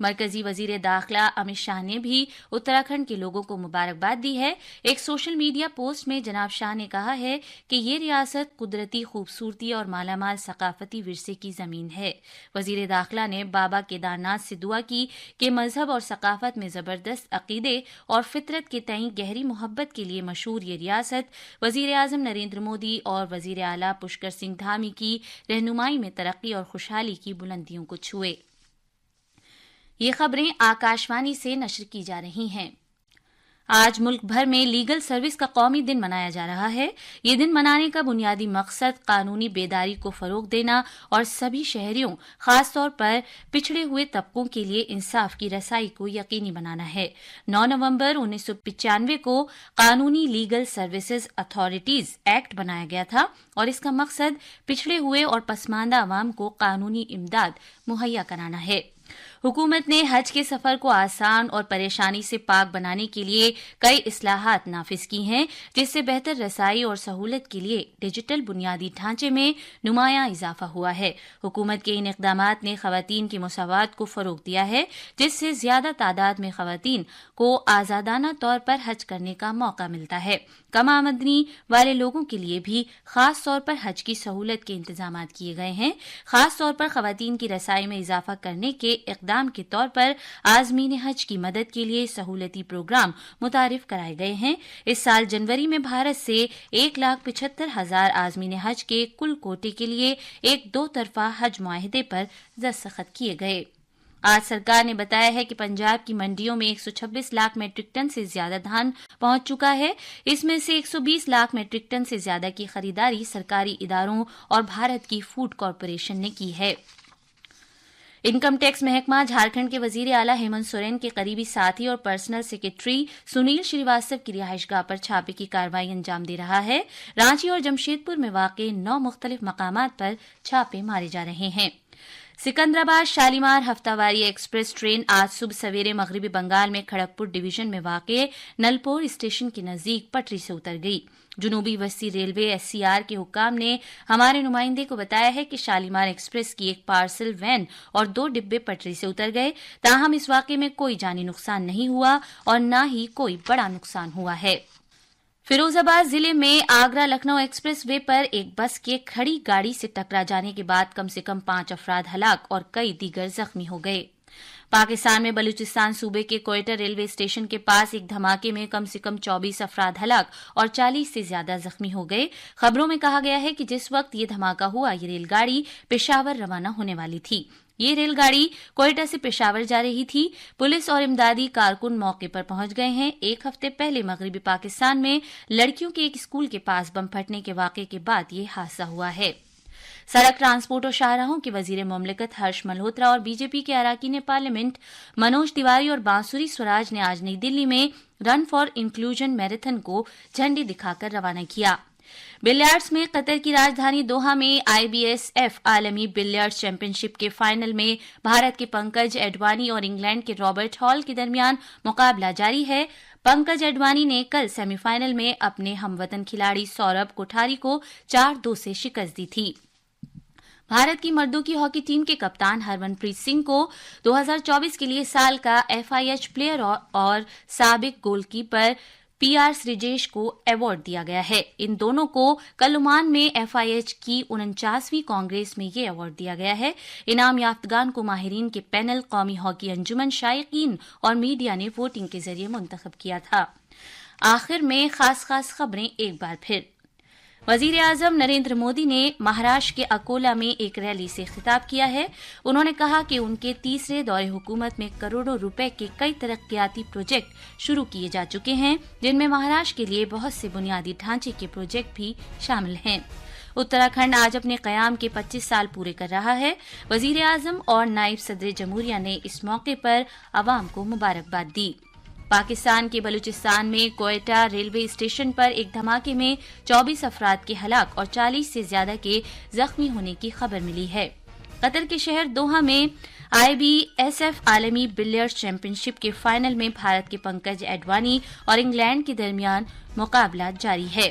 مرکزی وزیر داخلہ امت شاہ نے بھی اتراکھنڈ کے لوگوں کو مبارکباد دی ہے۔ ایک سوشل میڈیا پوسٹ میں جناب شاہ نے کہا ہے کہ یہ ریاست قدرتی خوبصورتی اور مالا مال ثقافتی ورثے کی زمین ہے۔ وزیر داخلہ نے بابا کیدارناتھ سے دعا کی کہ مذہب اور ثقافت میں زبردست عقیدے اور فطرت کے تئیں گہری محبت کے لیے مشہور یہ ریاست وزیر اعظم نریندر مودی اور وزیر اعلیٰ پشکر سنگھ دھامی کی رہنمائی میں ترقی اور خوشحالی کی بلندیوں کو چھوئے۔ یہ خبریں آکاشوانی سے نشر کی جا رہی ہیں۔ آج ملک بھر میں لیگل سروس کا قومی دن منایا جا رہا ہے۔ یہ دن منانے کا بنیادی مقصد قانونی بیداری کو فروغ دینا اور سبھی شہریوں خاص طور پر پچھڑے ہوئے طبقوں کے لیے انصاف کی رسائی کو یقینی بنانا ہے۔ 9 نومبر 1995 کو قانونی لیگل سروسز اتھارٹیز ایکٹ بنایا گیا تھا اور اس کا مقصد پچھڑے ہوئے اور پسماندہ عوام کو قانونی امداد مہیا کرانا ہے۔ حکومت نے حج کے سفر کو آسان اور پریشانی سے پاک بنانے کے لیے کئی اصلاحات نافذ کی ہیں، جس سے بہتر رسائی اور سہولت کے لیے ڈیجیٹل بنیادی ڈھانچے میں نمایاں اضافہ ہوا ہے۔ حکومت کے ان اقدامات نے خواتین کی مساوات کو فروغ دیا ہے، جس سے زیادہ تعداد میں خواتین کو آزادانہ طور پر حج کرنے کا موقع ملتا ہے۔ کم آمدنی والے لوگوں کے لیے بھی خاص طور پر حج کی سہولت کے انتظامات کیے گئے ہیں۔ خاص طور پر خواتین کی رسائی میں اضافہ کرنے کے اقدام کے طور پر عازمین حج کی مدد کے لیے سہولتی پروگرام متعارف کرائے گئے ہیں۔ اس سال جنوری میں بھارت سے 1,75,000 عازمین حج کے کل کوٹے کے لیے ایک 2 طرفہ حج معاہدے پر دستخط کیے گئے۔ آج سرکار نے بتایا ہے کہ پنجاب کی منڈیوں میں 126 لاکھ میٹرک ٹن سے زیادہ دھان پہنچ چکا ہے۔ اس میں سے 120 لاکھ میٹرک ٹن سے زیادہ کی خریداری سرکاری اداروں اور بھارت کی فوڈ کارپوریشن نے کی ہے۔ انکم ٹیکس محکمہ جھارکھنڈ کے وزیر اعلیٰ ہیمنت سورین کے قریبی ساتھی اور پرسنل سیکرٹری سنیل شریواستو کی رہائش گاہ پر چھاپے کی کارروائی انجام دے رہا ہے۔ رانچی اور جمشید پور میں واقع 9 مختلف مقامات پر چھاپے مارے جا رہے ہیں۔ سکندرآباد شالیمار ہفتہ واری ایکسپریس ٹرین آج صبح سویرے مغربی بنگال میں کھڑگپور ڈویژن میں واقع نلپور اسٹیشن کے نزدیک پٹری سے اتر گئی۔ جنوبی وسطی ریلوے SCR کے حکام نے ہمارے نمائندے کو بتایا ہے کہ شالیمار ایکسپریس کی ایک پارسل وین اور 2 ڈبے پٹری سے اتر گئے، تاہم اس واقعے میں کوئی جانی نقصان نہیں ہوا اور نہ ہی کوئی بڑا نقصان ہوا ہے۔ فیروز آباد ضلع میں آگرہ لکھنؤ ایکسپریس وے پر ایک بس کے کھڑی گاڑی سے ٹکرا جانے کے بعد کم سے کم 5 افراد ہلاک اور کئی دیگر زخمی ہو گئے۔ پاکستان میں بلوچستان صوبے کے کوئٹہ ریلوے اسٹیشن کے پاس ایک دھماکے میں کم سے کم 24 افراد ہلاک اور 40 سے زیادہ زخمی ہو گئے۔ خبروں میں کہا گیا ہے کہ جس وقت یہ دھماکہ ہوا یہ ریل گاڑی پشاور روانہ ہونے والی تھی۔ یہ ریل گاڑی کوئٹہ سے پشاور جا رہی تھی۔ پولیس اور امدادی کارکن موقع پر پہنچ گئے ہیں۔ ایک ہفتے پہلے مغربی پاکستان میں لڑکیوں کے ایک اسکول کے پاس بم پھٹنے کے واقعے کے بعد یہ حادثہ ہوا ہے۔ سڑک ٹرانسپورٹ اور شاہراہوں کے وزیر مملکت ہرش ملہوترا اور BJP کے اراکین پارلیمنٹ منوج تیواری اور بانسری سوراج نے آج نئی دلی میں رن فار انکلوژن میراتھن کو جھنڈی دکھا کر روانہ کیا۔ بلیارڈز میں قطر کی راجدھانی دوحہ میں IBSF عالمی بلیارڈز چیمپئن شپ کے فائنل میں بھارت کے پنکج اڈوانی اور انگلینڈ کے رابرٹ ہال کے درمیان مقابلہ جاری ہے۔ پنکج اڈوانی نے کل سیمی فائنل میں اپنے ہم وطن کھلاڑی سوربھ کوٹھاری کو 4-2 سے شکست دی تھی۔ بھارت کی مردوں کی ہاکی ٹیم کے کپتان ہرمن پریت سنگھ کو 2024 کے لیے سال کا FIH پلیئر اور سابق گول کیپر PR سریجیش کو ایوارڈ دیا گیا ہے۔ ان دونوں کو کل عمان میں FIH کی 49ویں کانگریس میں یہ ایوارڈ دیا گیا ہے۔ انعام یافتگان کو ماہرین کے پینل، قومی ہاکی انجمن، شائقین اور میڈیا نے ووٹنگ کے ذریعے منتخب کیا تھا۔ آخر میں خاص خبریں ایک بار پھر۔ وزیر اعظم نریندر مودی نے مہاراشٹر کے اکولا میں ایک ریلی سے خطاب کیا ہے۔ انہوں نے کہا کہ ان کے تیسرے دور حکومت میں کروڑوں روپے کے کئی ترقیاتی پروجیکٹ شروع کیے جا چکے ہیں، جن میں مہاراشٹر کے لیے بہت سے بنیادی ڈھانچے کے پروجیکٹ بھی شامل ہیں۔ اتراکھنڈ آج اپنے قیام کے 25 سال پورے کر رہا ہے۔ وزیر اعظم اور نائب صدر جمہوریہ نے اس موقع پر عوام کو مبارکباد دی۔ پاکستان کے بلوچستان میں کوئٹہ ریلوے اسٹیشن پر ایک دھماکے میں 24 افراد کے ہلاک اور 40 سے زیادہ کے زخمی ہونے کی خبر ملی ہے۔ قطر کے شہر دوحہ میں IBSF عالمی بلیئرڈز چیمپئن شپ کے فائنل میں بھارت کے پنکج اڈوانی اور انگلینڈ کے درمیان مقابلہ جاری ہے۔